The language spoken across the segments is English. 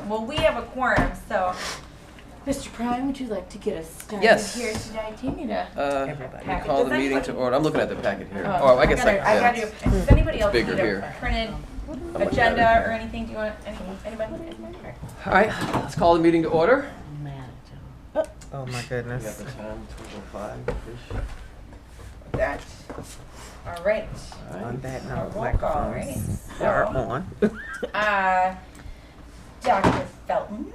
Well, we have a quorum, so Mr. Prime, would you like to get us started Yes. here tonight? Do you need a We packet? call the Does meeting to anybody- order. I'm looking at the packet here. Oh, Oh, I guess I got you. Does anybody else bigger need a here. printed looking at agenda it. or anything? Do you want anybody? All right, let's call the meeting to order. Oh my We got goodness. the time, 12:05-ish. That. All right. All On right. that Our note, roll call, right? microphones are So, on. Dr. Felton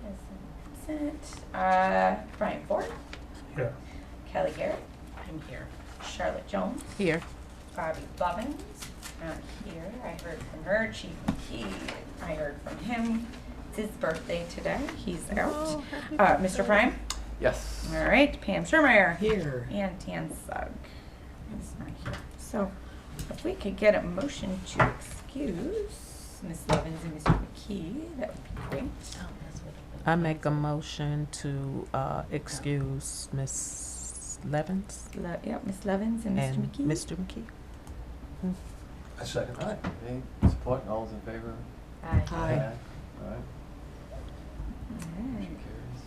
is absent. Brian Ford. Here. Kelly Garrett. I'm here. Charlotte Jones. Here. Bobby Lovins. Not here. I heard from her. Chief McKee. I heard from him. It's his birthday today. He's out. Mr. Prime. Yes. All right. Pam Schermeyer. Here. And Tan Sugg is not here. So if we could get a motion to excuse Ms. Lovins and Mr. McKee, that would be great. I make a motion to excuse Miss Levins Yep, Ms. Lovins and Mr. and McKee. Mr. McKee. A second. All right. Any support? All those in favor? Aye. All right. All right. Motion carries.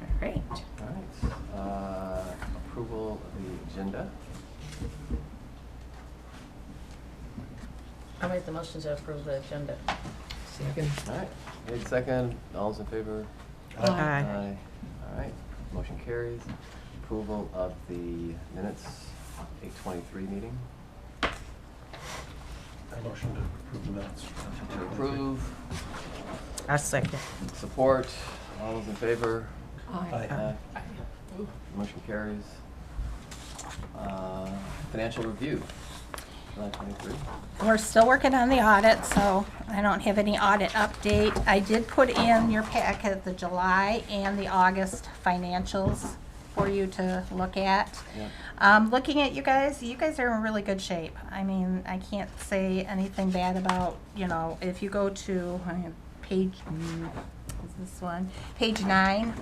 All right. All right. Approval of the agenda. I make the motion to approve the agenda. Second. All right. Made second. All those in favor? Aye. All right. Motion carries. Approval of the minutes, 8:23 meeting. I motion to approve the minutes. To approve. I second. Support. All those in favor? Aye. Motion carries. Financial review, July 23. We're still working on the audit, so I don't have any audit update. I did put in your packet the July and the August financials for you to look at. Yeah. Looking at you guys are in really good shape. I mean, I can't say anything bad about, if you go to page, is this one? Page 9.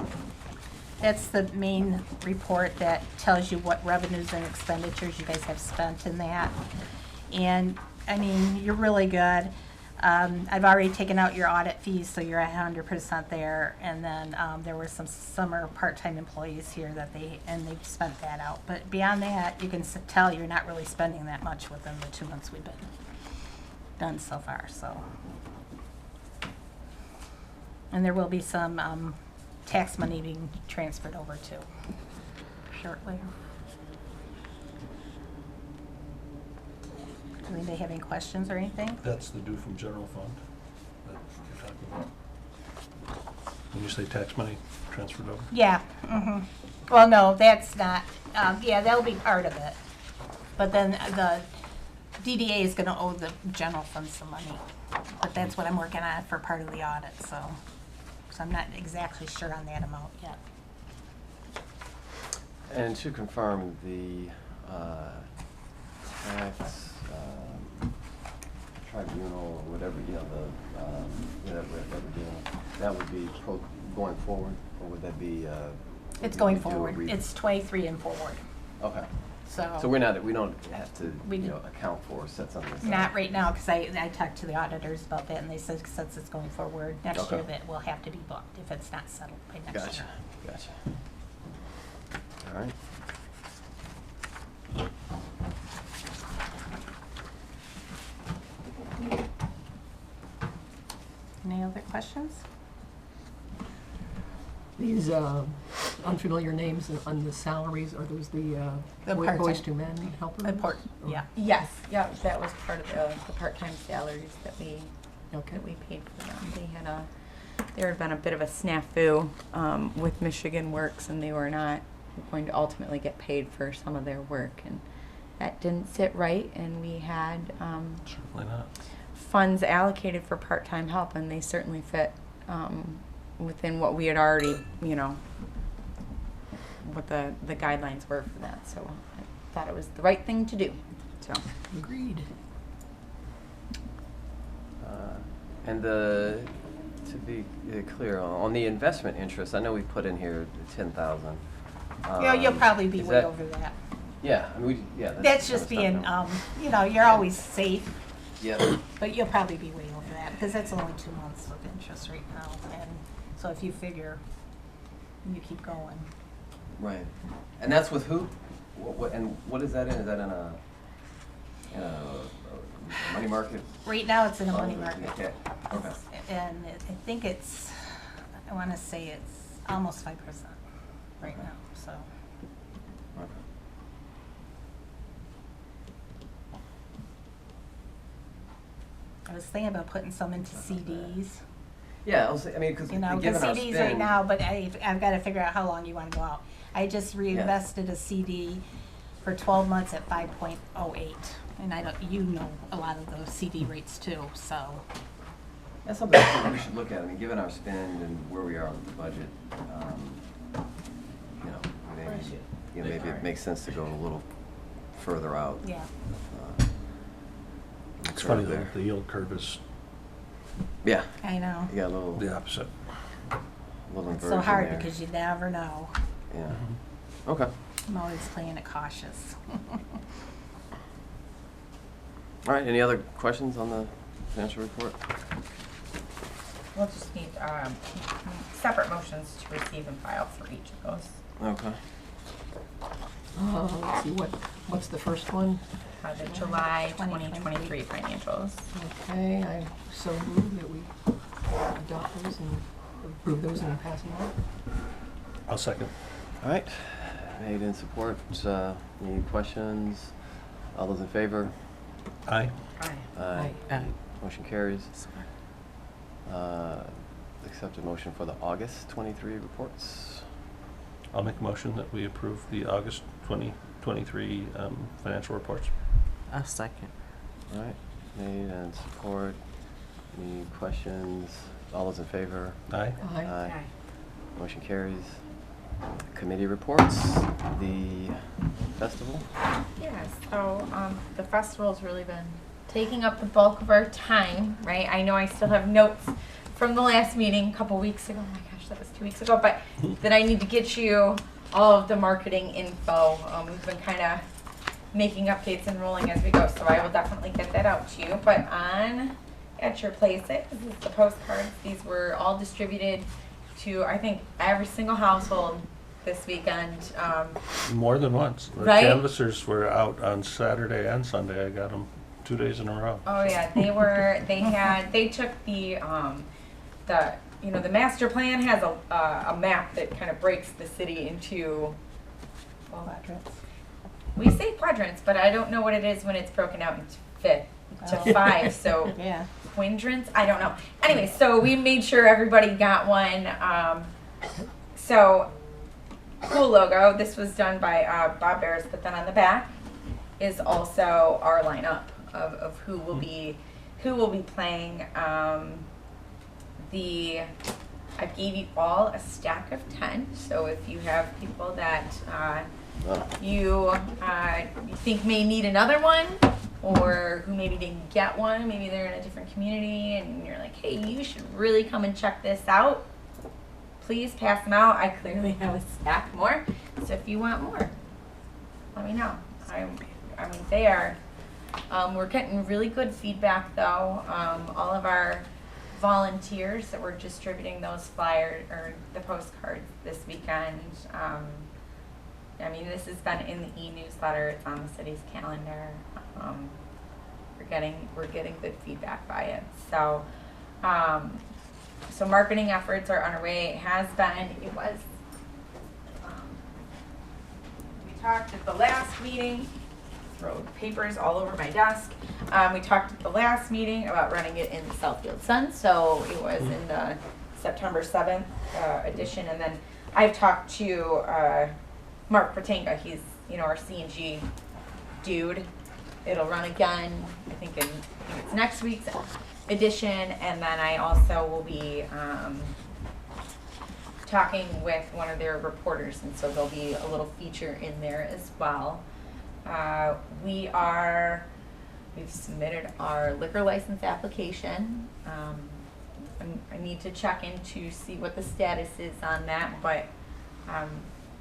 That's the main report that tells you what revenues and expenditures you guys have spent in that. And, I mean, you're really good. I've already taken out your audit fees, so you're at 100% there. And then there were some summer part-time employees here that they've spent that out. But beyond that, you can tell you're not really spending that much within the 2 months we've been done so far, so. And there will be some tax money being transferred over too shortly. Do anybody have any questions or anything? That's the due from general fund that you're talking about. When you say tax money transferred over? Yeah. Well, no, that's not. Yeah, that'll be part of it. But then the DDA is going to owe the general fund some money. But that's what I'm working on for part of the audit, so I'm not exactly sure on that amount yet. And to confirm, the tax tribunal or whatever, that would be going forward, or would that be? It's would going we do a forward. It's 23 and forward. Okay. So So we don't have to, account for, set something aside. not right now, because I talked to the auditors about that, and they said since it's going forward, next year Okay. that will have to be booked if it's not settled by next year. Gotcha. All right. Any other questions? These unfamiliar names on the salaries, are those the The boys part-time. to men helpers? Important, yeah. Yes, yep, that was part of the part-time salaries that we Okay. paid for them. There had been a bit of a snafu with Michigan Works, and they were not going to ultimately get paid for some of their work, and that didn't sit right. And we had Certainly not. funds allocated for part-time help, and they certainly fit within what we had already, what the guidelines were for that. So I thought it was the right thing to do. So. Agreed. And to be clear, on the investment interest, I know we put in here 10,000. Yeah, you'll probably be is way that- over that. Yeah, I mean, That's just being, you're always safe. Yeah. But you'll probably be way over that, because that's only 2 months of interest right now, and so if you figure, you keep going. Right. And that's with who? And what is that in? Is that in a money market? Right now, it's in a money fund? market. Okay. Okay. And I think it's, I wanna say it's almost 5% right now, so. Okay. I was thinking about putting some into CDs, Yeah, I mean, because you know, given because our CDs spend, right now, but I've gotta figure out how long you wanna go out. I just reinvested a CD for 12 months at 5.08, and I don't, you know a lot of those CD rates too, so. that's something that we should look at. I mean, given our spend and where we are with the budget, you know, maybe it makes sense to go a little further out. Yeah. It's funny there. that the yield curve is Yeah, I know. you got a little, the opposite. little It's inversion so hard there. because you never know. Yeah. Okay. I'm always playing it cautious. All right. Any other questions on the financial report? We'll just need separate motions to receive and file for each of those. Okay. Let's see, what's the first one? The July 2023 2023 financials. Okay, I so move that we adopt those and approve those and pass them on. I'll second. All right. Made in support. Any questions? All those in favor? Aye. Aye. Aye. Motion carries. Accepted motion for the August 23 reports. I'll make a motion that we approve the August 2023 financial reports. I'll second. All right. Made and support. Any questions? All those in favor? Aye. Aye. Motion carries. Committee reports. The festival. Yeah, so the festival's really been taking up the bulk of our time, right? I know I still have notes from the last meeting a couple weeks ago. Oh my gosh, that was 2 weeks ago. But then I need to get you all of the marketing info. We've been kind of making updates and rolling as we go, so I will definitely get that out to you. But on at your places, this is the postcards. These were all distributed to, I think, every single household this weekend. More than once. The Right? canvassers were out on Saturday and Sunday. I got them 2 days in a row. Oh yeah, they took the the master plan has a map that kind of breaks the city into, well, Quadrants. we say quadrants, but I don't know what it is when it's broken out into Oh. 5, so Yeah. quadrants, I don't know. Anyway, so we made sure everybody got one. So cool logo. This was done by Bob Bears, but then on the back is also our lineup of who will be playing. I gave you all a stack of 10. So if you have people that you think may need another one, or who maybe didn't get one, maybe they're in a different community, and you're like, hey, you should really come and check this out, please pass them out. I clearly have a stack more, so if you want more, let me know. I mean, they are. We're getting really good feedback, though. All of our volunteers that were distributing those flyers or the postcards this weekend. I mean, this has been in the e-newsletter. It's on the city's calendar. We're getting good feedback by it. So, so marketing efforts are underway. It has been. It was. We talked at the last meeting. Throw papers all over my desk. We talked at the last meeting about running it in the Southfield Sun, so it was in the September 7th edition. And then I've talked to Mark Pratenga. He's our C&G dude. It'll run again, I think it's next week's edition. And then I also will be talking with one of their reporters, and so there'll be a little feature in there as well. We've submitted our liquor license application. I need to check in to see what the status is on that, but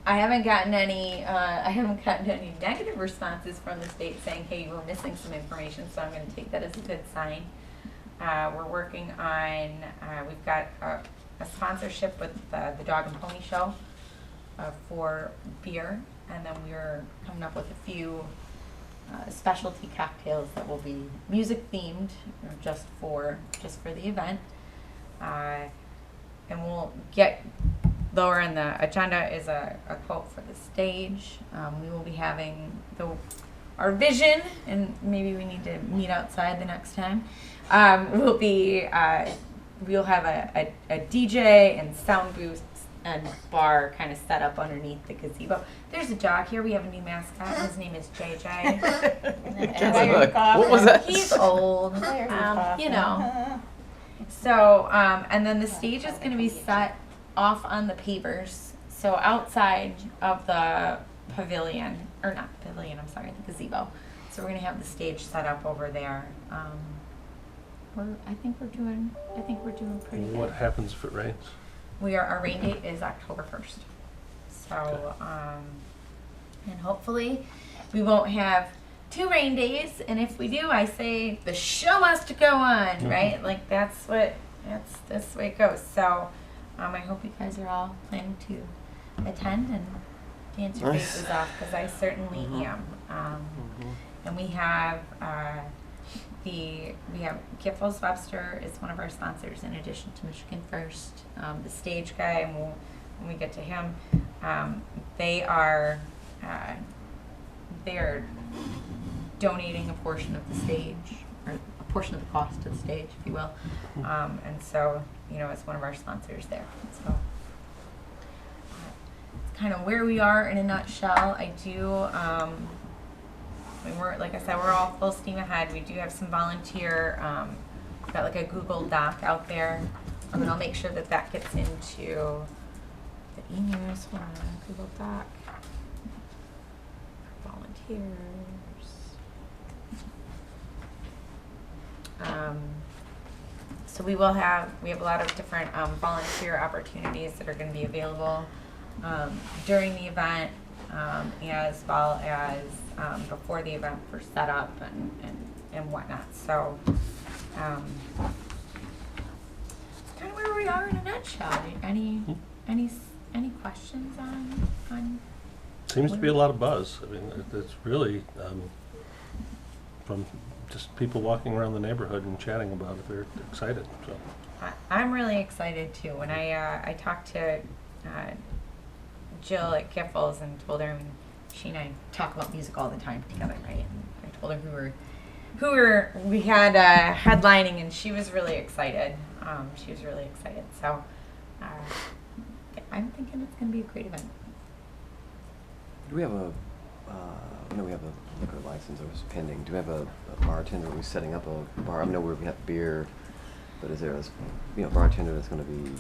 I haven't gotten any. I haven't gotten any negative responses from the state saying, "Hey, we're missing some information." So I'm going to take that as a good sign. We're working on. We've got a sponsorship with the Dog and Pony Show for beer, and then we're coming up with a few specialty cocktails that will be music themed, just for the event. And we'll get lower in the agenda is a quote for the stage. We will be having our vision, and maybe we need to meet outside the next time. We'll have a DJ and sound booths and bar kind of set up underneath the gazebo. There's a dog here. We have a new mascot. His name is JJ. What was that? He's old, you know. So, and then the stage is going to be set off on the pavers. So outside of the pavilion, or not pavilion, I'm sorry, the gazebo. So we're going to have the stage set up over there. I think we're doing pretty good. What happens if it rains? Our rain date is October 1st. So, and hopefully we won't have 2 rain days. And if we do, I say the show must go on, right? Like that's the way it goes. So, I hope you guys are all planning to attend and dance your faces off, because I certainly am. And we have Giffords Webster is one of our sponsors, in addition to Michigan First. The stage guy, and when we get to him, they are donating a portion of the stage, or a portion of the cost of the stage, if you will. And so, it's one of our sponsors there. So it's kind of where we are in a nutshell. Like I said, we're all full steam ahead. We do have some volunteer, we've got like a Google Doc out there. And I'll make sure that gets into the e-news. Hold on, Google Doc. Volunteers. So we have a lot of different volunteer opportunities that are going to be available during the event, as well as before the event for setup and whatnot. So it's kind of where we are in a nutshell. Any questions on? Seems to be a lot of buzz. I mean, it's really from just people walking around the neighborhood and chatting about it. They're excited. So I'm really excited too. When I talked to Jill at Giffords and told her, she and I talk about music all the time together, right? And I told her we had headlining, and she was really excited. So I'm thinking it's going to be a great event. Do we have I know we have a liquor license that was pending. Do we have a bartender? Are we setting up a bar? I know we have beer, but is there a bartender that's going to be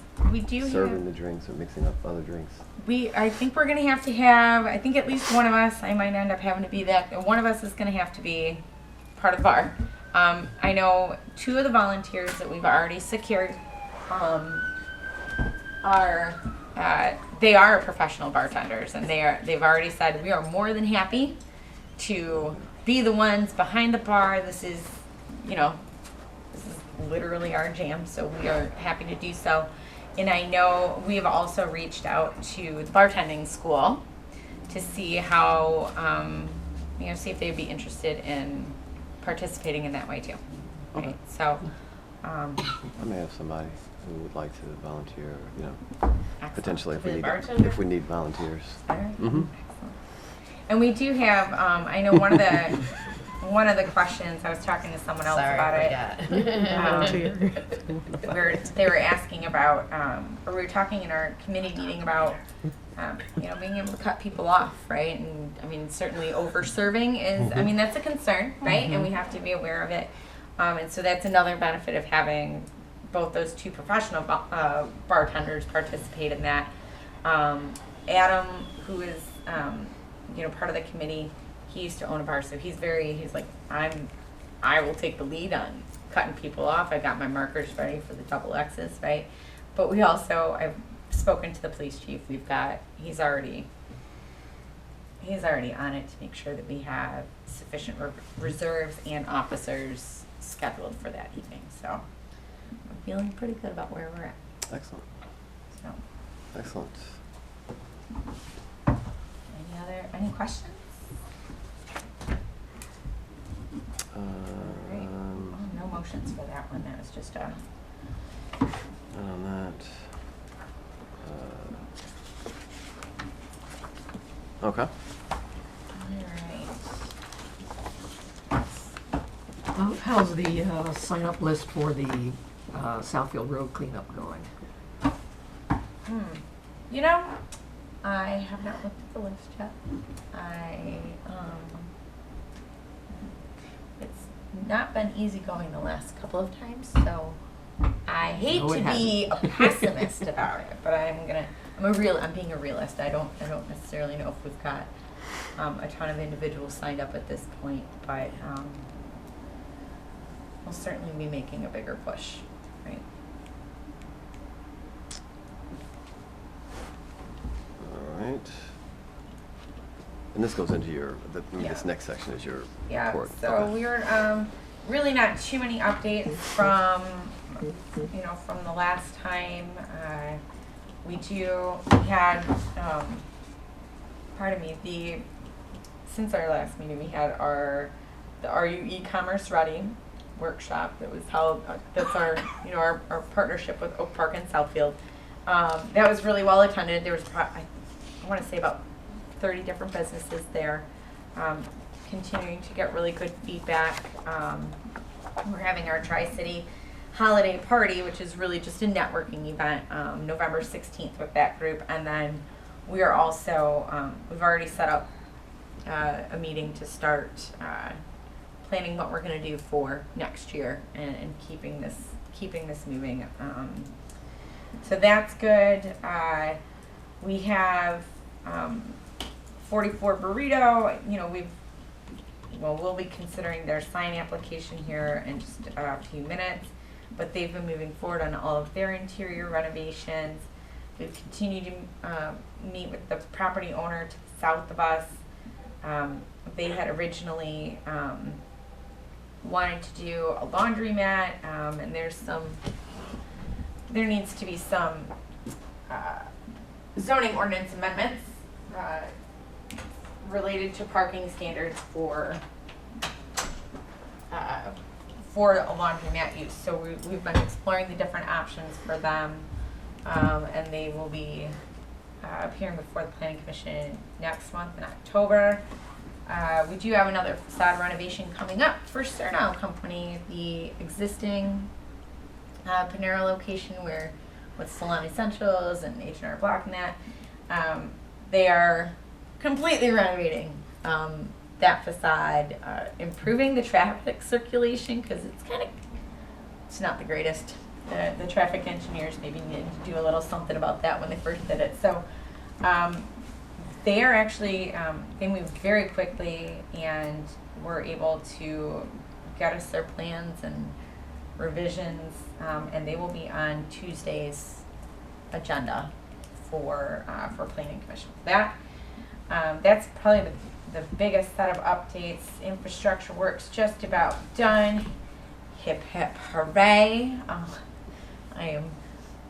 serving the drinks or mixing up other drinks? I think we're going to have, I think at least one of us, I might end up having to be that, one of us is going to have to be part of the bar. I know 2 of the volunteers that we've already secured they are professional bartenders, and they've already said we are more than happy to be the ones behind the bar. This is literally our jam, so we are happy to do so. And I know we've also reached out to the bartending school to see how, see if they'd be interested in participating in that way too. Right? Okay. So, I may have somebody who would like to volunteer. excellent. Potentially To be the bartender? if we need volunteers. All right. Mm-hmm. Excellent. And we do have, I know one of the questions, I was talking to someone else about it. They were asking about, or we were talking in our committee meeting about, being able to cut people off, right? And certainly over serving is, that's a concern, right? And we have to be aware of it. And so that's another benefit of having both those 2 professional bartenders participate in that. Adam, who is, part of the committee, he used to own a bar, so he's like, I will take the lead on cutting people off. I got my markers ready for the double X's, right? But I've spoken to the police chief. He's already he's already on it to make sure that we have sufficient reserves and officers scheduled for that evening. So I'm feeling pretty good about where we're at. Excellent. So, Excellent. any questions? All right. Oh, no motions for that one. That was just a. And on that. Okay. All right. How's the sign-up list for the Southfield Road cleanup going? You know, I have not looked at the list yet. It's not been easy going the last couple of times, so I hate No, it to be a pessimist about it, but I'm being a realist. I don't necessarily know if we've got a ton of individuals signed up at this point, but we'll certainly be making a bigger push, right? All right. And this goes into your, Yeah. this next section is your Yeah, report. so Okay. we're really not too many updates from from the last time. We had since our last meeting we had the Are You E-commerce Ready workshop that was held. That's our partnership with Oak Park and Southfield. That was really well attended. There was I want to say about 30 different businesses there, continuing to get really good feedback. We're having our Tri-City holiday party, which is really just a networking event, November 16th with that group. And then we are also, we've already set up a meeting to start planning what we're going to do for next year and keeping this moving. So that's good. We have 44 Burrito. We'll be considering their sign application here in just a few minutes, but they've been moving forward on all of their interior renovations. We've continued to meet with the property owner to the south of us. They had originally wanted to do a laundromat, and there needs to be some zoning ordinance amendments related to parking standards for a laundromat use. So we've been exploring the different options for them, and they will be appearing before the Planning Commission next month in October. We do have another facade renovation coming up for Cernal Company, the existing Panera location with Salon Essentials and H&R Block and that. They are completely renovating that facade, improving the traffic circulation because it's not the greatest. The traffic engineers maybe needed to do a little something about that when they first did it. So they are actually, they moved very quickly and were able to get us their plans and revisions, and they will be on Tuesday's agenda for Planning Commission. That's probably the biggest set of updates. Infrastructure work's just about done. Hip hip hooray. I am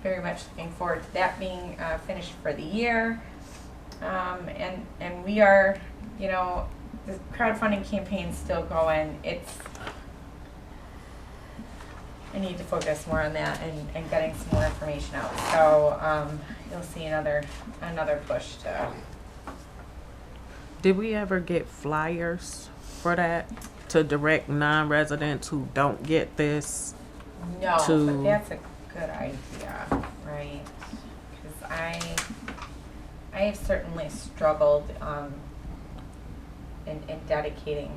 very much looking forward to that being finished for the year. And we are, the crowdfunding campaign's still going. I need to focus more on that and getting some more information out. So you'll see another push to. Did we ever get flyers for that to direct non-residents who don't get this? No, to- but that's a good idea, right? Because I have certainly struggled in dedicating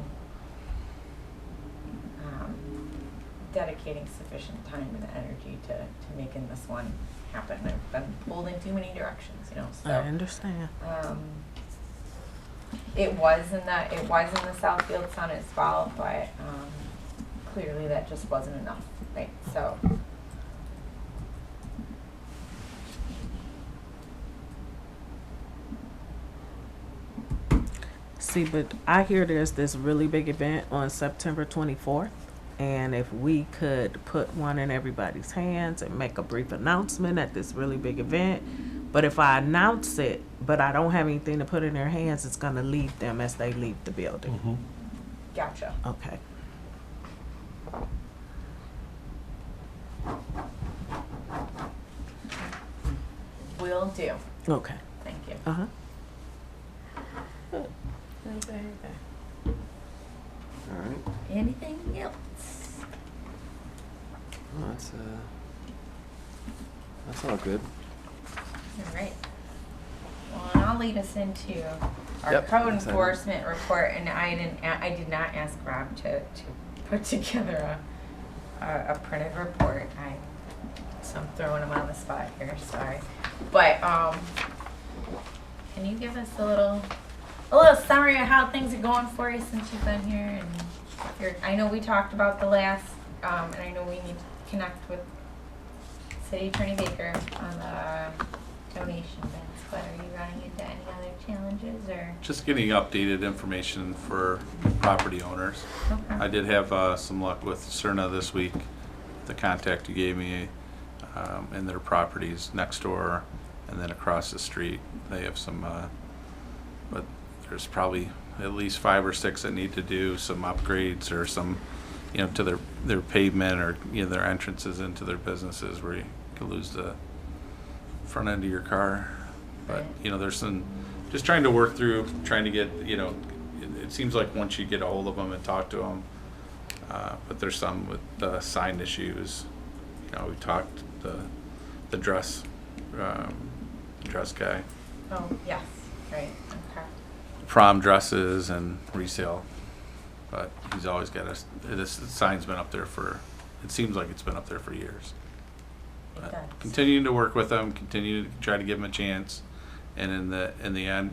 sufficient time and energy to making this one happen. I've been pulled in too many directions, I So understand. it was in the Southfield Sun as well, but clearly that just wasn't enough, right? So. See, but I hear there's this really big event on September 24th. And if we could put one in everybody's hands and make a brief announcement at this really big event. But if I announce it, but I don't have anything to put in their hands, it's going to leave them as they leave the building. Mhm. Gotcha. Okay. Will do. Okay. Thank you. Uh-huh. All right. Anything else? Well, that's all good. All right. Well, and I'll lead us into our Yep, code excited. enforcement report, and I did not ask Rob to put together a printed report. So I'm throwing him on the spot here. Sorry, but can you give us a little summary of how things are going for you since you've been here? And I know we talked about the last, and I know we need to connect with City Attorney Baker on the donation bins, but are you running into any other challenges or? Just getting updated information for property owners. Okay. I did have some luck with Cerna this week. The contact you gave me, and their properties next door and then across the street. They have some, but there's probably at least 5 or 6 that need to do some upgrades or some, to their pavement or, their entrances into their businesses where you could lose the front end of your car. But, there's some, just trying to work through, trying to get, it seems like once you get a hold of them and talk to them, but there's some with sign issues. We talked the dress guy, Oh, yes, right, okay. prom dresses and resale, but he's always got the sign's been up there it seems like it's been up there for years. It But does. continuing to work with them, continue to try to give them a chance, and in the end,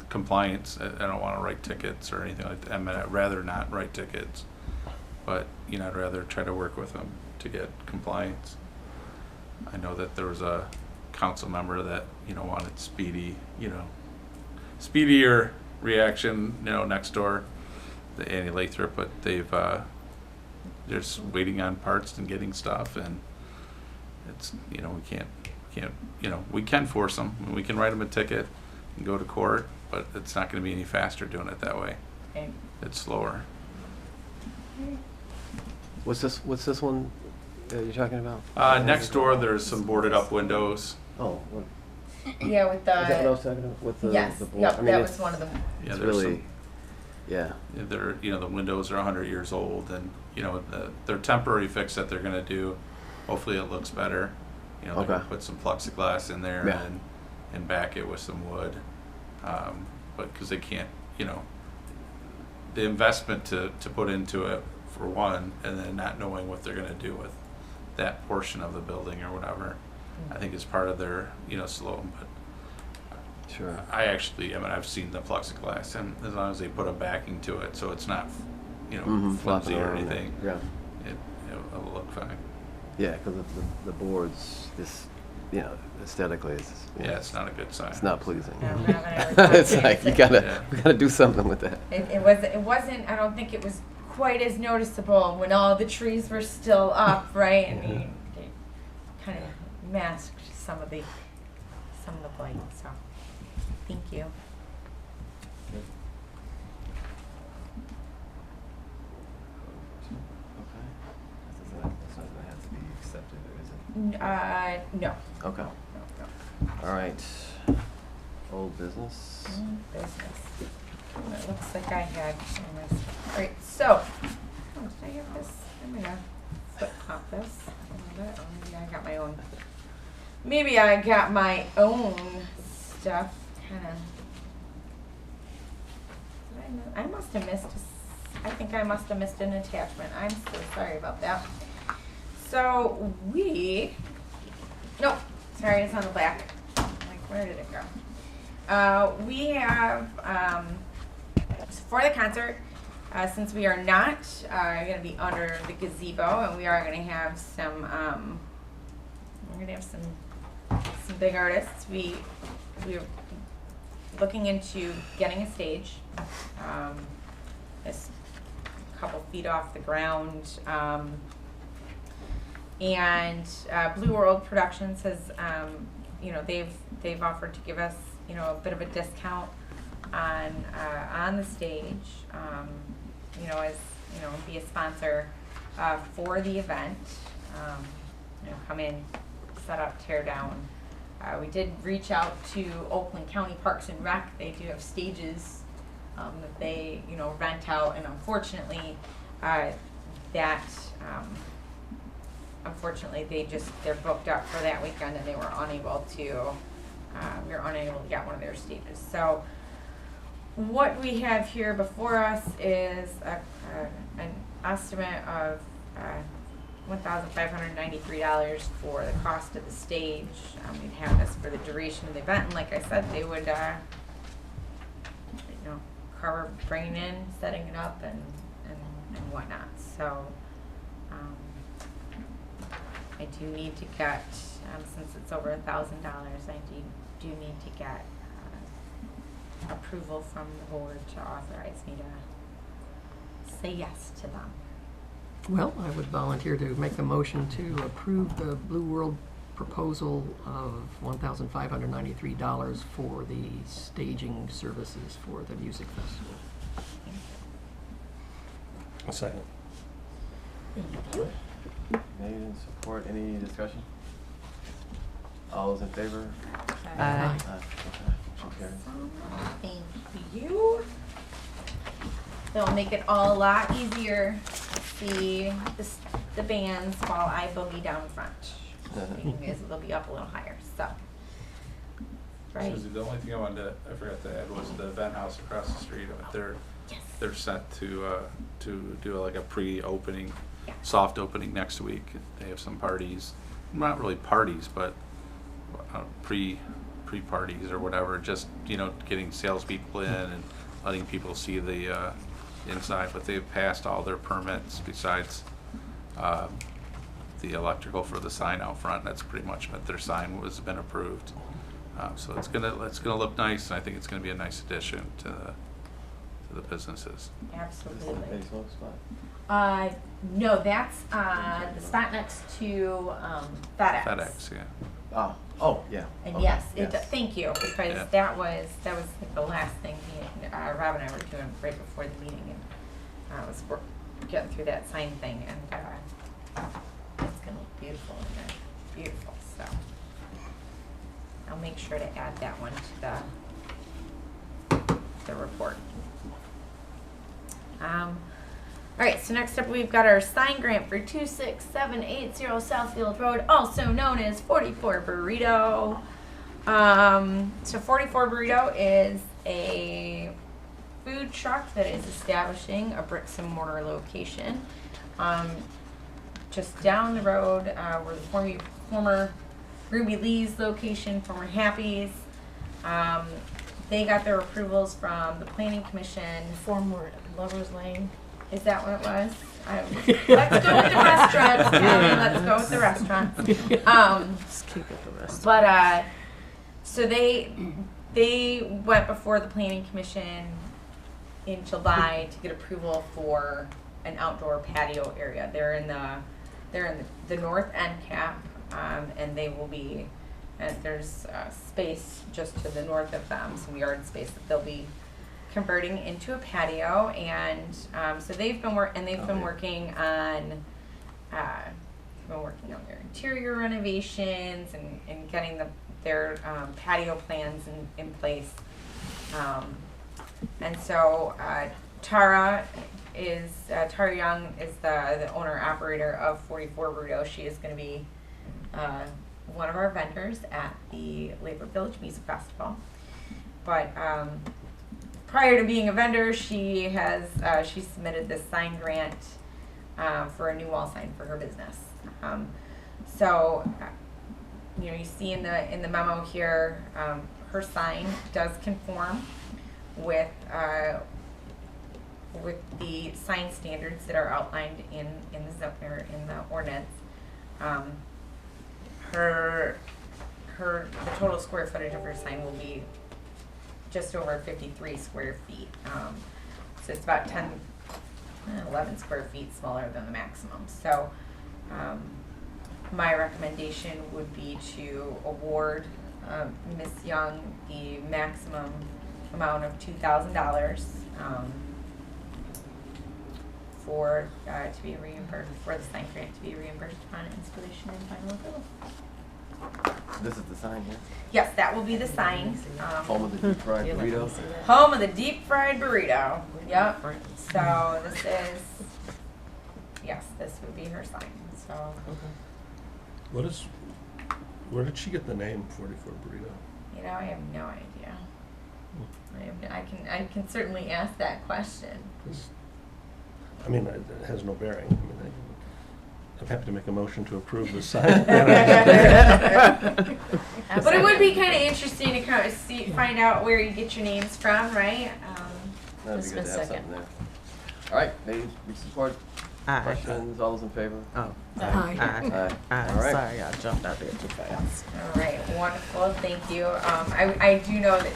compliance. I don't want to write tickets or anything like that. I mean, I'd rather not write tickets, but I'd rather try to work with them to get compliance. I know that there was a council member that wanted speedier reaction next door, the Annie Lathrup, but they've they're just waiting on parts and getting stuff, and it's we can't we can force them. We can write them a ticket and go to court, but it's not going to be any faster doing it that way. Okay. It's slower. What's this one you're talking about? Next door, there's some boarded up windows. Oh, what, Yeah, with is that what I the, was talking about? With the yes, the board? yep, I mean, that it's, was one of them. Yeah, it's there's really, some, yeah. they're the windows are 100 years old, and they're temporary fix that they're going to do. Hopefully, it looks better. They're going Okay. to put some plexiglass in there Yeah. and back it with some wood, but because they can't, the investment to put into it for one, and then not knowing what they're going to do with that portion of the building or whatever, I think is part of their slow. But Sure. I've seen the plexiglass, and as long as they put a backing to it, so it's not, Flopping flimsy or around there. anything, Yeah. it'll look fine. Yeah, because the boards, just aesthetically, It's not a good sign. it's not pleasing. No, we haven't ever It's talked like to we Yeah. gotta do something with that. It wasn't, I don't think it was quite as noticeable when all the trees were still up, right? And it kind of masked some of the blight, so, thank you. Okay. That's not gonna have to be accepted, or is it? No. Okay. No. All right. Old business. Business. It looks like I had, alright, so, did I have this? I'm gonna flip flop this a little bit, or maybe I got my own. Maybe I got my own stuff, kinda. I must have missed, I think I must have missed an attachment. I'm so sorry about that. So nope, sorry, it's on the back. Like, where did it go? We have, for the concert, since we are not going to be under the gazebo, and we are going to have some, we're going to have some big artists. We looking into getting a stage. It's a couple feet off the ground. And Blue World Productions has, they've offered to give us, a bit of a discount on the stage, be a sponsor for the event. Come in, set up, tear down. We did reach out to Oakland County Parks and Rec. They do have stages that they, rent out, and unfortunately, they're booked up for that weekend, and they were unable to. We were unable to get one of their stages. So, what we have here before us is an estimate of $1,593 for the cost of the stage. We'd have this for the duration of the event, and like I said, they would, cover bringing in, setting it up, and whatnot. So, I do need to get, since it's over $1,000, I do need to get approval from the board to authorize me to say yes to them. Well, I would volunteer to make the motion to approve the Blue World proposal of $1,593 for the staging services for the music festival. A second. Thank you. Made in support. Any discussion? All those in favor? Aye. Okay. Motion carries. Thank you. They'll make it all a lot easier to see the bands while I boogie down front. Because they'll be up a little higher, so. Right. Susie, the only thing I forgot to add was the event house across the street. Yes. They're set to do like a pre-opening, Yeah. soft opening next week. They have some parties, not really parties, but pre-parties or whatever. Just getting salespeople in and letting people see the inside. But they've passed all their permits besides the electrical for the sign out front. That's pretty much meant their sign has been approved. So it's gonna look nice, and I think it's gonna be a nice addition to the businesses. Is this Absolutely. the Pacelow spot? No, that's the spot next to FedEx. FedEx, yeah. Oh, yeah. And Okay, yes, thank you, because Yeah. that was like the last thing Rob and I were doing right before the meeting, and was getting through that sign thing, and it's gonna look beautiful in there, beautiful. So I'll make sure to add that one to the report. All right, so next up we've got our sign grant for 26780 Southfield Road, also known as 44 Burrito. So 44 Burrito is a food truck that is establishing a bricks and mortar location. Just down the road where the former Ruby Lee's location, former Happy's. They got their approvals from the Planning Commission. Former Lover's Lane. Is that what it was? Let's go with the restaurants. Let's go with the restaurants. Just keep it the rest. But so they went before the Planning Commission in July to get approval for an outdoor patio area. They're in the north end cap, and they will be. And there's space just to the north of them, some yard space that they'll be converting into a patio, and so they've been working on their interior renovations and getting their patio plans in place. And so Tara Young is the owner operator of 44 Burrito. She is going to be one of our vendors at the Lathrup Village Music Festival. But prior to being a vendor, she submitted this sign grant for a new wall sign for her business. So you see in the memo here, her sign does conform with the sign standards that are outlined in the ordinance. The total square footage of her sign will be just over 53 square feet. So it's about 11 square feet smaller than the maximum. So my recommendation would be to award Ms. Young the maximum amount of $2,000 for to be reimbursed, for the sign grant to be reimbursed upon installation and final approval. This is the sign here? Yes, that will be the sign. Home of the deep fried burrito? Home of the deep fried burrito. Yep. So this is, yes, this would be her sign. So Where did she get the name 44 Burrito? you know, I have no idea. I can certainly ask that question. 'Cause, I mean, it has no bearing. I mean, I'm happy to make a motion to approve the sign. But it would be kind of interesting to kind of find out where you get your names from, right? That'd be Just good a to have second. something there. All right, ladies, we support. Aye. Questions, all those in favor? Oh, Aye. Aye. All right. Sorry, I jumped out there too fast. All right, wonderful, thank you. I do know that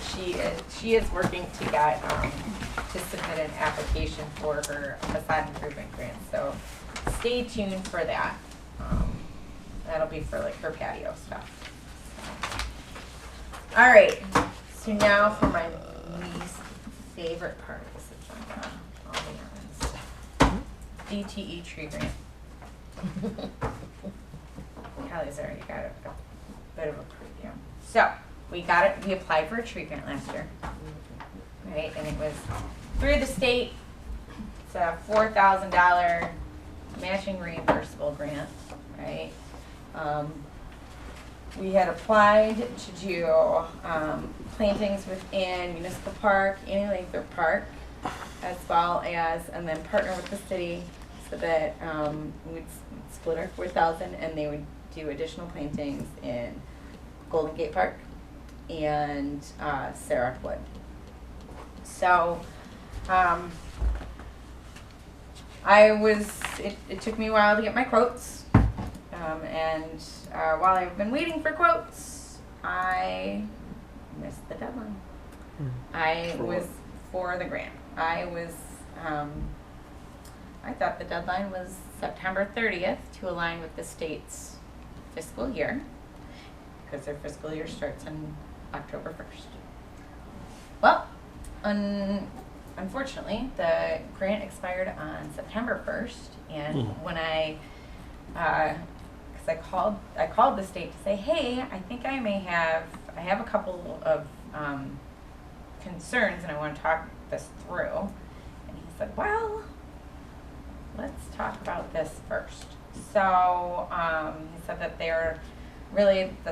she is working to get, to submit an application for her facade improvement grant, so stay tuned for that. That'll be for like her patio stuff. All right, so now for my least favorite part of this agenda, I'll be honest. DTE tree grant. Kelly's already got a bit of a preview. So, we applied for a tree grant last year. Right, and it was through the state. It's a $4,000 matching reimbursable grant, right? We had applied to do plantings within Municipal Park and Lathrup Park, as well as, and then partner with the city so that we'd split our 4,000 and they would do additional plantings in Golden Gate Park and Sarah Wood. So it took me a while to get my quotes, and while I've been waiting for quotes, I missed the deadline. For the grant. I thought the deadline was September 30th to align with the state's fiscal year, because their fiscal year starts on October 1st. Well, unfortunately, the grant expired on September 1st, and when I called the state to say, hey, I think I have a couple of concerns and I want to talk this through. And he said, well, let's talk about this first. So he said that the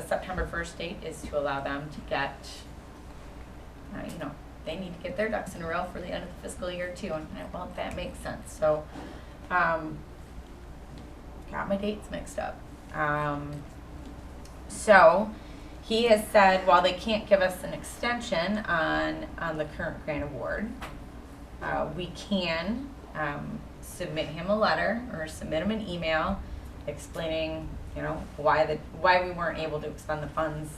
September 1st date is to allow them to get, they need to get their ducks in a row for the end of the fiscal year too. And well, that makes sense. So got my dates mixed up. So he has said, while they can't give us an extension on the current grant award, we can submit him a letter or submit him an email explaining, why we weren't able to expend the funds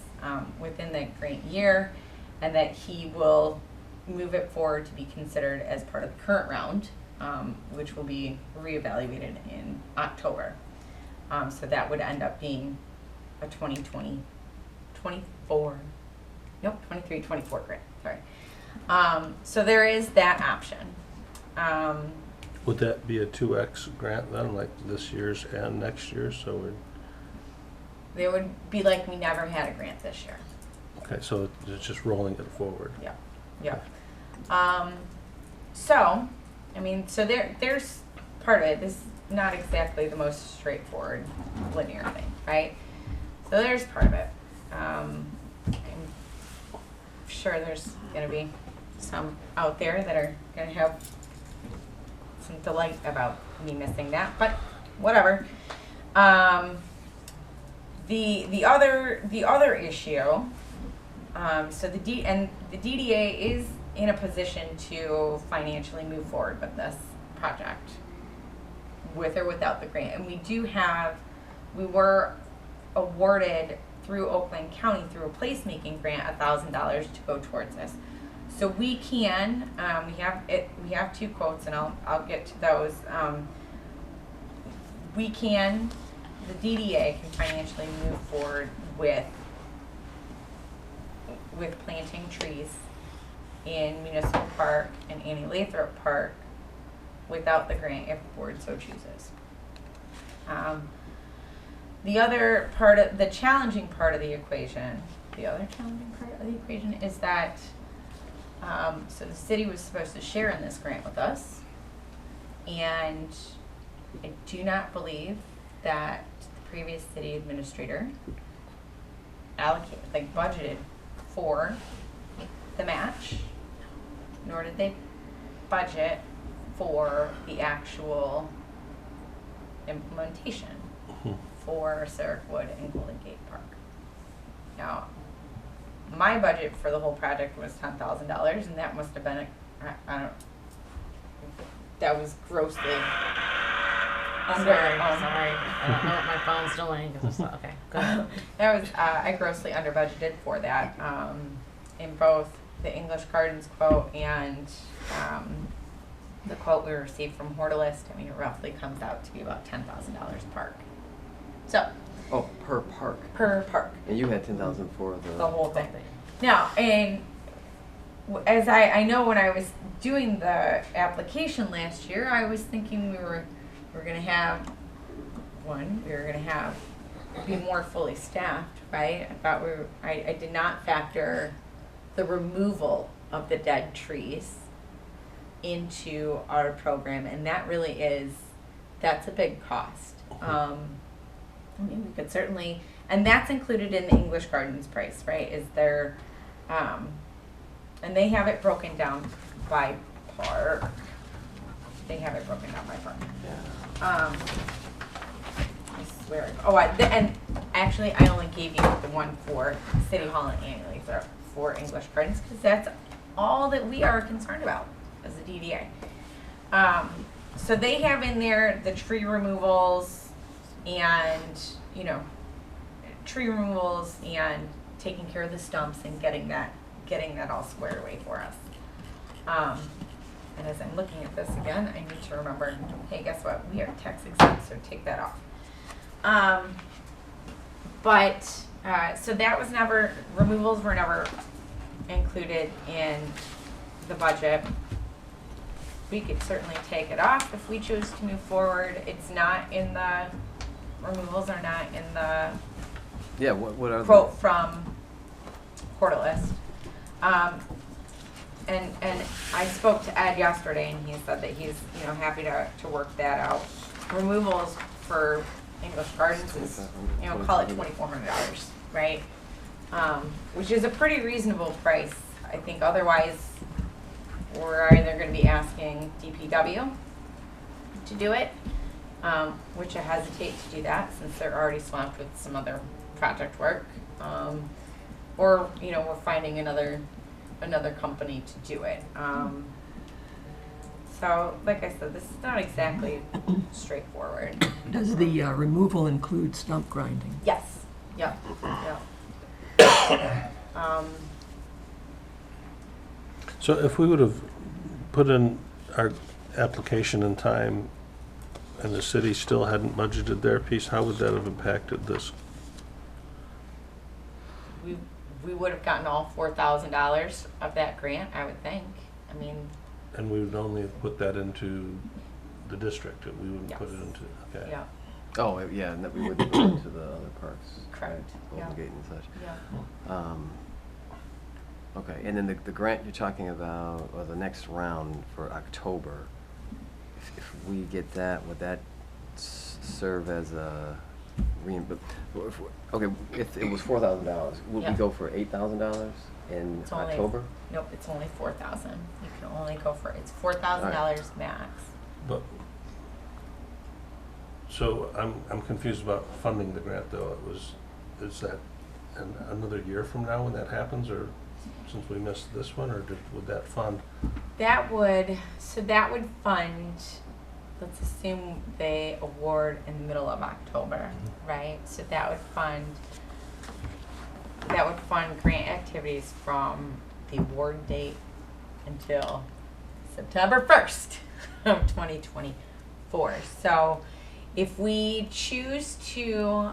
within the grant year, and that he will move it forward to be considered as part of the current round, which will be reevaluated in October. So that would end up being a 23-24 grant, sorry. So there is that option. Would that be a 2X grant then, like this year's and next year's? So It would be like we never had a grant this year. okay, so it's just rolling it forward. Yeah, yeah. So there's part of it. This is not exactly the most straightforward linear thing, right? So there's part of it. I'm sure there's going to be some out there that are going to have some delight about me missing that, but whatever. The other issue. So the DDA is in a position to financially move forward with this project, with or without the grant. And we were awarded through Oakland County through a placemaking grant $1,000 to go towards this. So we can, we have 2 quotes, and I'll get to those. We can, the DDA can financially move forward with planting trees in Municipal Park and Annie Lathrop Park without the grant if the board so chooses. The other part of the challenging part of the equation, is that so the city was supposed to share in this grant with us, and I do not believe that the previous city administrator budgeted for the match, nor did they budget for the actual implementation for Sarahwood and Golden Gate Park. Now, my budget for the whole project was $10,000, and that must have been that was grossly under. Sorry. I don't know what my phone's doing. 'Cause it's okay, go ahead. That was I grossly under budgeted for that in both the English Gardens quote and the quote we received from Hortalist. I mean, it roughly comes out to be about $10,000 a park. So Oh, per park. per park, And you had 10,000 for the whole thing. Now, and as I know when I was doing the application last year, I was thinking we were gonna have be more fully staffed, right? I thought I did not factor the removal of the dead trees into our program, and that really that's a big cost. I mean, we could certainly, and that's included in the English Gardens price, right? Is there, and they have it broken down by park. Yeah. I swear. Oh, and actually, I only gave you the one for City Hall and annually for English Gardens because that's all that we are concerned about as a DDA. So they have in there the tree removals and taking care of the stumps and getting that all squared away for us. And as I'm looking at this again, I need to remember, hey, guess what? We are tax exempt, so take that off. So that was removals were never included in the budget. We could certainly take it off if we choose to move forward. Removals are not in the Yeah, what are quote from Hortalist. And I spoke to Ed yesterday, and he said that he's happy to work that out. Removals for English Gardens is call it $2,400, right? Which is a pretty reasonable price, I think. Otherwise, we're either going to be asking DPW to do it, which I hesitate to do that since they're already swamped with some other project work, or we're finding another company to do it. So, like I said, this is not exactly straightforward. Does the removal include stump grinding? Yes. Yep. So if we would have put in our application in time and the city still hadn't budgeted their piece, how would that have impacted this? We would have gotten all $4,000 of that grant, I would think. I mean. And we would only have put that into the district, we wouldn't put it Yes. into, okay. Yeah. Oh, yeah, and that we wouldn't go into the other parks. Correct, Right? Golden yeah. Gate and such. Yeah. Okay, and then the grant you're talking about, or the next round for October, if we get that, would that serve as a okay, if it was $4,000, would Yeah. we go for $8,000 in It's only- October? Nope, it's only $4,000. You can only go for it's $4,000 max. But, so I'm confused about funding the grant though. Is that another year from now when that happens, or since we missed this one, or would that fund? That would fund. Let's assume they award in the middle of October, right? So that would fund grant activities from the award date until September 1st of 2024. So if we choose to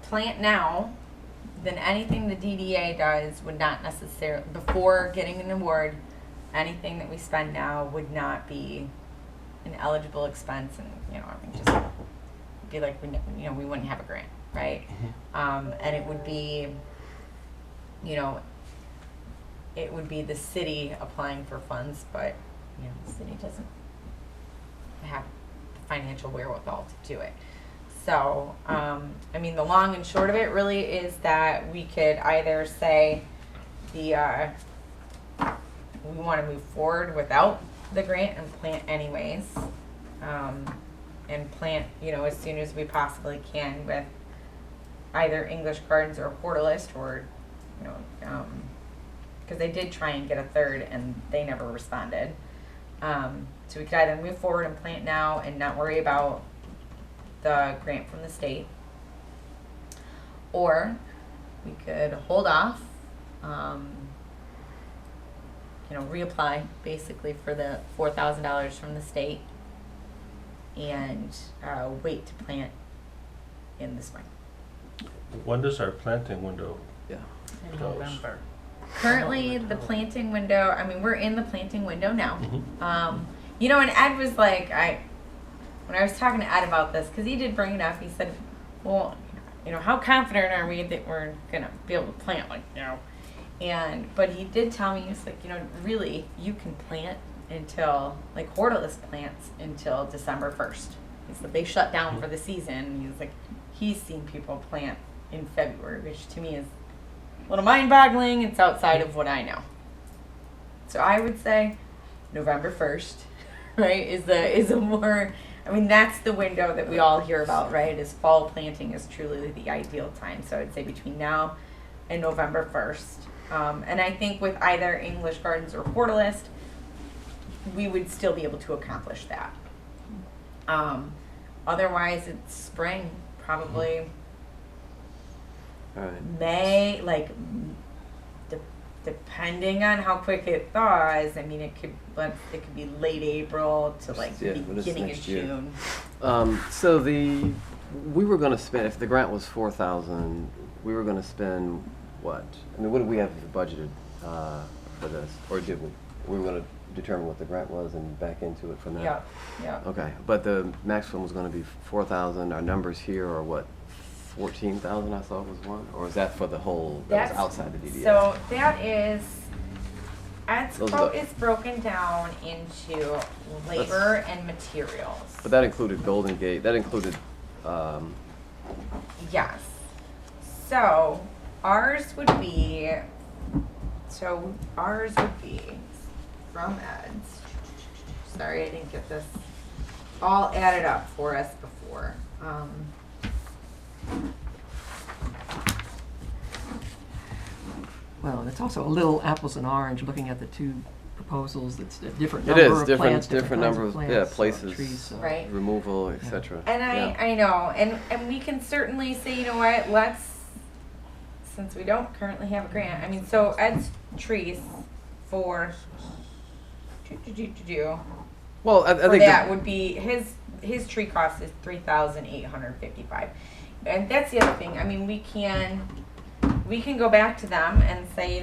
plant now, then anything the DDA does would not necessarily, before getting an award, anything that we spend now would not be an eligible expense, and just be like we wouldn't have a grant, right? And it would be, it would be the city applying for funds, but the city doesn't have the financial wherewithal to do it. So, the long and short of it really is that we could either say we want to move forward without the grant and plant anyways, and plant, as soon as we possibly can with either English Gardens or Hortalist, or, because they did try and get a third and they never responded. So we could either move forward and plant now and not worry about the grant from the state, or we could hold off, reapply basically for the $4,000 from the state, and wait to plant in the spring. When does our planting window Yeah. In close? November. Currently, the planting window, we're in the planting window now. Mhm. And Ed was like, when I was talking to Ed about this, because he did bring it up, he said, well, how confident are we that we're going to be able to plant, but he did tell me, he was like, really, you can plant until, Hortalist plants until December 1st. He said they shut down for the season. He was like, he's seen people plant in February, which to me is a little mind-boggling. It's outside of what I know. So I would say November 1st, right, is a more, that's the window that we all hear about, right, is fall planting is truly the ideal time. So I'd say between now and November 1st. And I think with either English Gardens or Hortalist, we would still be able to accomplish that. Otherwise, it's spring, probably All right. May, depending on how quick it thaws. It could be late April to Yeah, but it's beginning of next year. June. So we were going to spend, if the grant was $4,000, we were going to spend what? What did we have budgeted for this, or did we? We were going to determine what the grant was and back into it from that. Yeah. Okay, but the maximum was going to be 4,000. Our numbers here are what? 14,000, I thought was one, or is that for the whole? That was outside the DDA. So that is. Ed's Those are quote the- is broken down into labor and materials. But that included Golden Gate. That included. Yes. So ours would be from Ed's. Sorry, I didn't get this all added up for us before. Well, and it's also a little apples and orange, looking at the two proposals. It's a different It number is of different, plants, different kinds number of of plants, places, trees, so- Right. removal, etc. And Yeah. I know, and we can certainly say, what, since we don't currently have a grant, so Ed's trees for Well, I for think that would be his tree cost is $3,855, and that's the other thing. We can go back to them and say,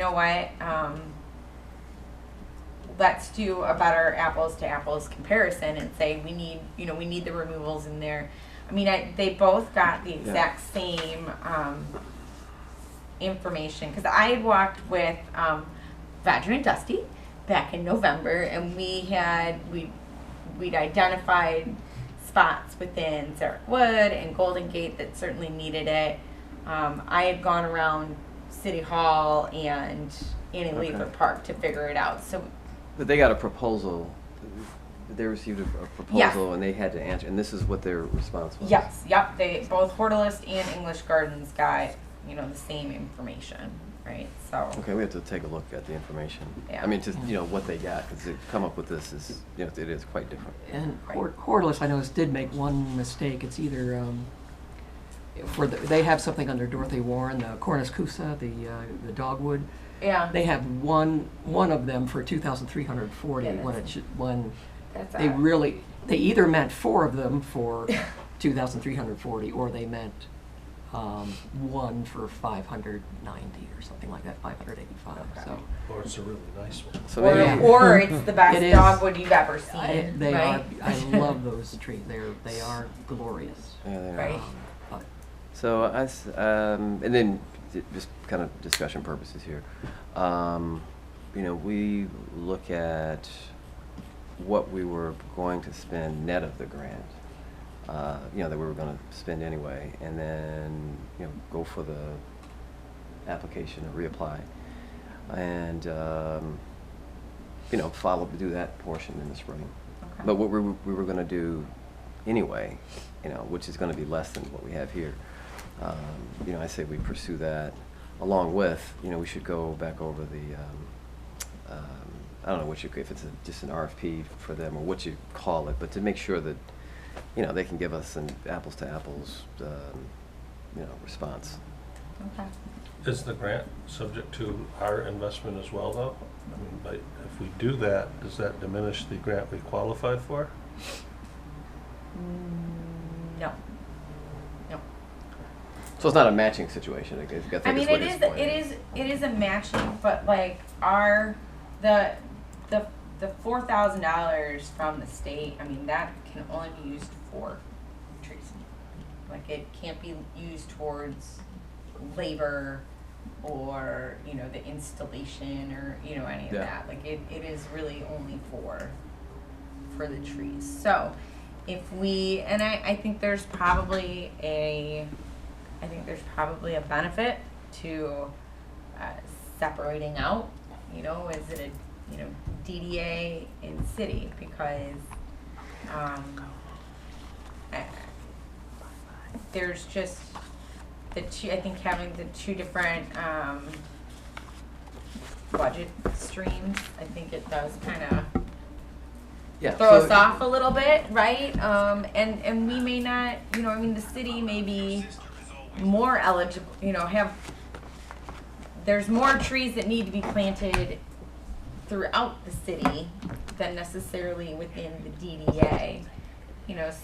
let's do a better apples to apples comparison and say we need the removals in there. They both got the exact same information, because I had walked with Badger and Dusty back in November, and we'd identified spots within Zurich Wood and Golden Gate that certainly needed it. I had gone around City Hall and Annie Lathrup Park to figure it out. So, but they got a proposal. They received a proposal, Yes. and they had to answer. And this is what their response was. yes, yep, they both Hortalist and English Gardens got the same information, right? So Okay, we have to take a look at the information. Yeah. Just what they got, because to come up with this is it is quite different. And Right. Hortalist, I noticed, did make one mistake. It's either they have something under Dorothy Warren, the Cornus Cusa, the dogwood. Yeah. They have one of them for 2,340 Yeah, when That's they either meant 4 of them for 2,340 or they meant one for 590 or something like that, 585. Okay. So Or it's a really nice one. So or, maybe, or it's the best It is. dogwood you've ever seen. they right? are. I love those trees. They are glorious. yeah, they are. Right. But So and then just kind of discussion purposes here. We look at what we were going to spend net of the grant, that we were going to spend anyway, and then go for the application and reapply, and do that portion in the spring. Okay. But what we were going to do anyway, which is going to be less than what we have here. I say we pursue that along with, we should go back over the, I don't know if it's just an RFP for them or what you call it, but to make sure that, they can give us an apples to apples, response. Okay. Is the grant subject to our investment as well, though? I mean, if we do that, does that diminish the grant we qualified for? No. No. So it's not a matching situation, I think I mean, is what it it's is. pointing. It is a matching, but like the $4,000 from the state. I mean, that can only be used for trees. Like, it can't be used towards labor or the installation or any of Yeah. that. Like, it is really only for the trees. So if we, and I think there's probably a benefit to separating out, is it a DDA in city, because there's just I think having the 2 different budget streams, I think it does kind of throw us off a little bit, right? And we may not, the city may be more eligible, there's more trees that need to be planted throughout the city than necessarily within the DDA.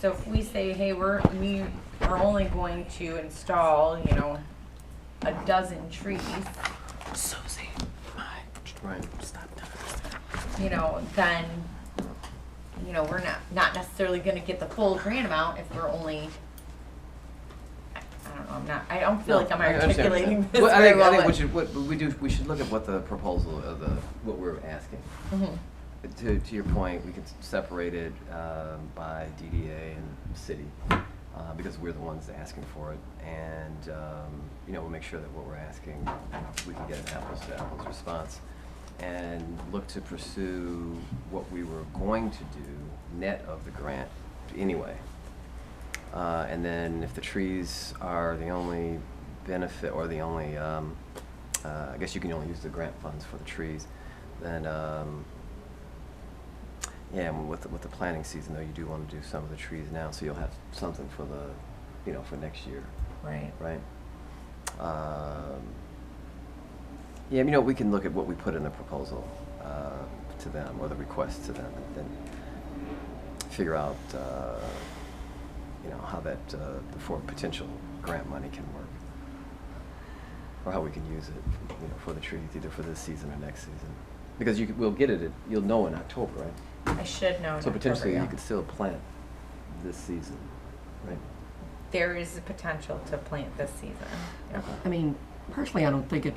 So if we say, hey, we are only going to install, a dozen trees, Susie, Right. stop that. then, we're not necessarily going to get the full grant amount if we're only, I don't feel like I'm I understand what you're articulating saying. this Well, very well. I think but- we should look at what the proposal of what we're asking. Mhm. To your point, we could separate it by DDA and city because we're the ones asking for it, and we'll make sure that what we're asking, we can get an apples to apples response, and look to pursue what we were going to do net of the grant anyway. And then if the trees are the only benefit or the only, I guess you can only use the grant funds for the trees, then and with the planting season though, you do want to do some of the trees now, so you'll have something for the, for next year, Right. right? We can look at what we put in the proposal to them or the request to them, and then figure out, how that for potential grant money can work, or how we can use it, for the trees, either for this season or next season. Because we'll get it, you'll know in October, right? I should know. in So potentially October, you could still plant this season, right? There is a potential to plant this season. Yep. I mean, personally, I don't think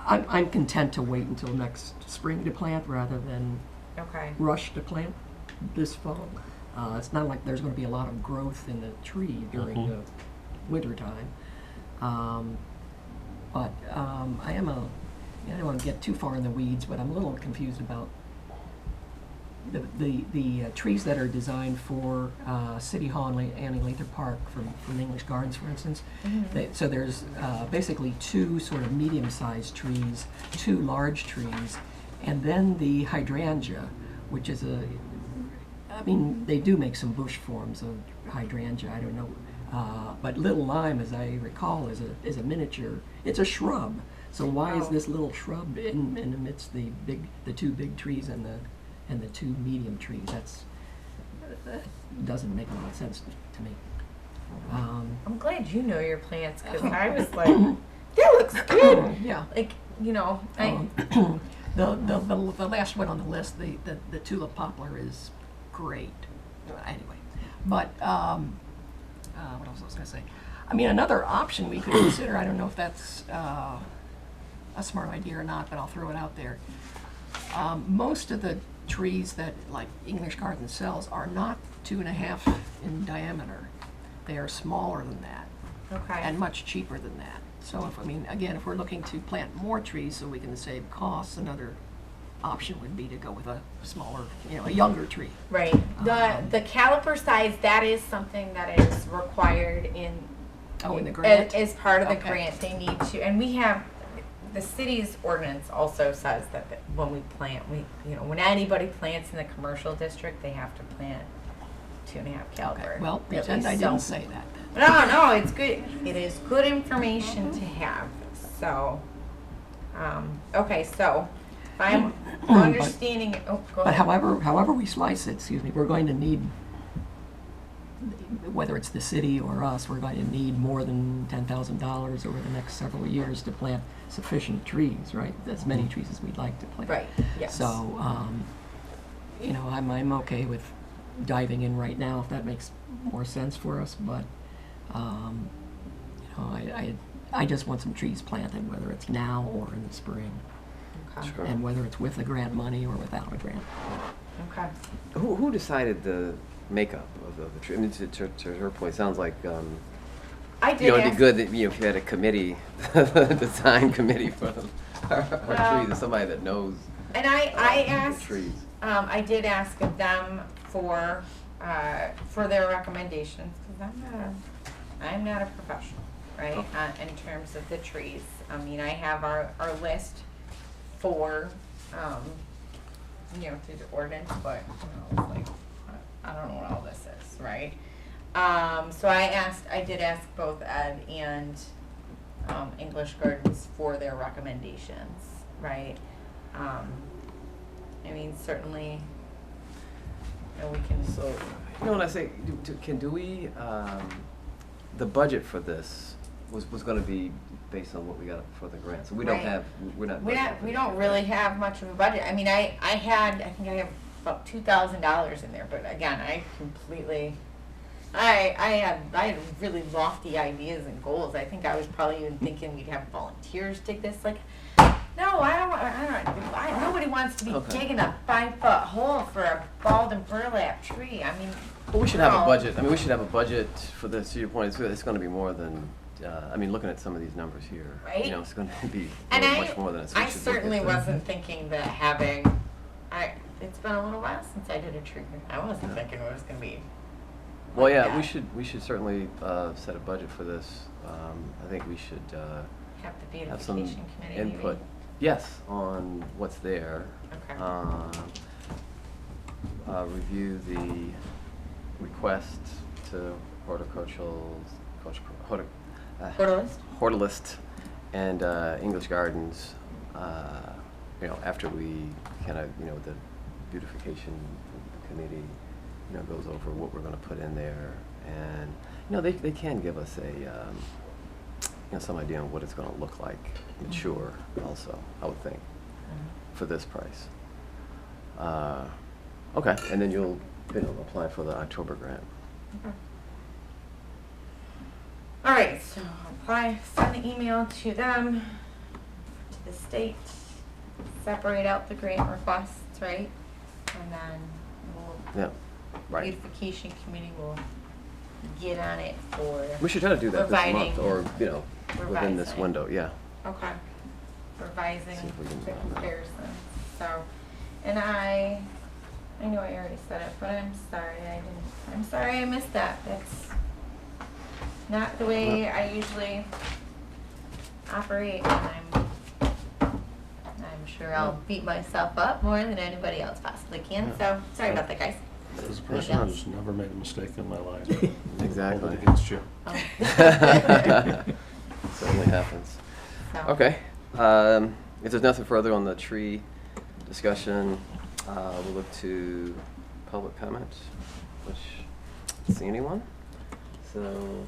I'm content to wait until next spring to plant rather than Okay. rush to plant this fall. It's not like there's going to be a lot of growth in the tree during Mhm. the winter time. But I don't want to get too far in the weeds, but I'm a little confused about the trees that are designed for City Hall and Lathrup Park from English Gardens, for instance. So there's basically 2 sort of medium-sized trees, 2 large trees, and then the hydrangea, which is they do make some bush forms of hydrangea. I don't know But little lime, as I recall, is a miniature. It's a shrub. So why is Oh. this little shrub in amidst the two big trees and the two medium trees? That doesn't make a lot of sense to me. I'm glad you know your plants because I was like, that looks good. Yeah. Like, you know, The last one on the list, the tulip poplar is great. Anyway, but what else was I going to say? I mean, another option we could consider. I don't know if that's a smart idea or not, but I'll throw it out there. Most of the trees that like English Garden sells are not 2.5 in diameter. They are smaller than that okay. and much cheaper than that. So if we're looking to plant more trees so we can save costs, another option would be to go with a smaller, a younger tree. Right. The caliper size, that is something that is required in In the grant? as part of the Okay. grant. They need to, and we have, the city's ordinance also says that when we plant, when anybody plants in the commercial district, they have to plant 2.5 caliber. Well, At pretend least I didn't so. say that. No, it's good. It is good information to have. So, okay, so if I'm understanding, go But ahead. however we slice it, we're going to need, whether it's the city or us, we're going to need more than $10,000 over the next several years to plant sufficient trees, right? As many trees as we'd like to plant. Right, yes. So, I'm okay with diving in right now if that makes more sense for us, but, I just want some trees planted, whether it's now or in the spring, Okay. Sure. and whether it's with the grant money or without a grant. Okay. Who decided the makeup of the tree? I mean, to her point, it sounds like I did it'd be ask, good that if you had a committee, design committee for our Well, trees, somebody that knows and I the asked, trees. I did ask of them for their recommendations, because I'm not a professional, right, in terms of the trees. I mean, I have our list for, through the ordinance, but, it's like, I don't know what all this is, right? So I did ask both Ed and, English Gardens for their recommendations, right? I mean, certainly, we can. So, when I say, do we, the budget for this was gonna be based on what we got for the grant, so we don't Right. have, we're not. We don't really have much of a budget. I mean, I think I have about $2,000 in there, but again, I had really lofty ideas and goals. I think I was probably even thinking we'd have volunteers dig this. Like, no, nobody wants to be Okay. digging a 5-foot hole for a bald and burlap tree. I mean, Well, we should have a no. budget, I mean, we should have a budget for this, to your point, it's gonna be more than, looking at some of these numbers here. Right. It's gonna be And much more than this. We I should look at certainly the- wasn't thinking that it's been a little while since I did a tree. I wasn't thinking it was gonna be. Well, like yeah, that. we should certainly, set a budget for this, I think we should, Have the have some beautification committee maybe. input, yes, on what's there. Okay. Review the request to horticulist and English Gardens, after we kind of, the beautification committee, goes over what we're going to put in there. And, they can give us some idea on what it's going to look like mature also, I would think, for this price. Okay, and then you'll apply for the October grant. Okay. All right, so send the email to them, to the state, separate out the grant requests, right? And then Yeah, right. beautification committee will get on it for. We should try to do that this month, or, within this revising. window, yeah. Okay. Revising See if we can the do that. comparison. So, and I know I already said it, but I'm sorry I'm sorry I missed that. That's not the way I usually operate, and I'm sure I'll beat myself up more than anybody else possibly can. So, sorry about that, guys. As a person who's never made a mistake in my life, Exactly. Hold it against you. Certainly happens. So- Okay, if there's nothing further on the tree discussion, we'll look to public comment, which, see anyone? So,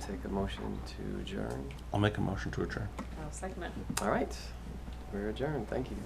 take a motion to adjourn. I'll make a motion to adjourn. I'll second it. All right, we're adjourned, thank you.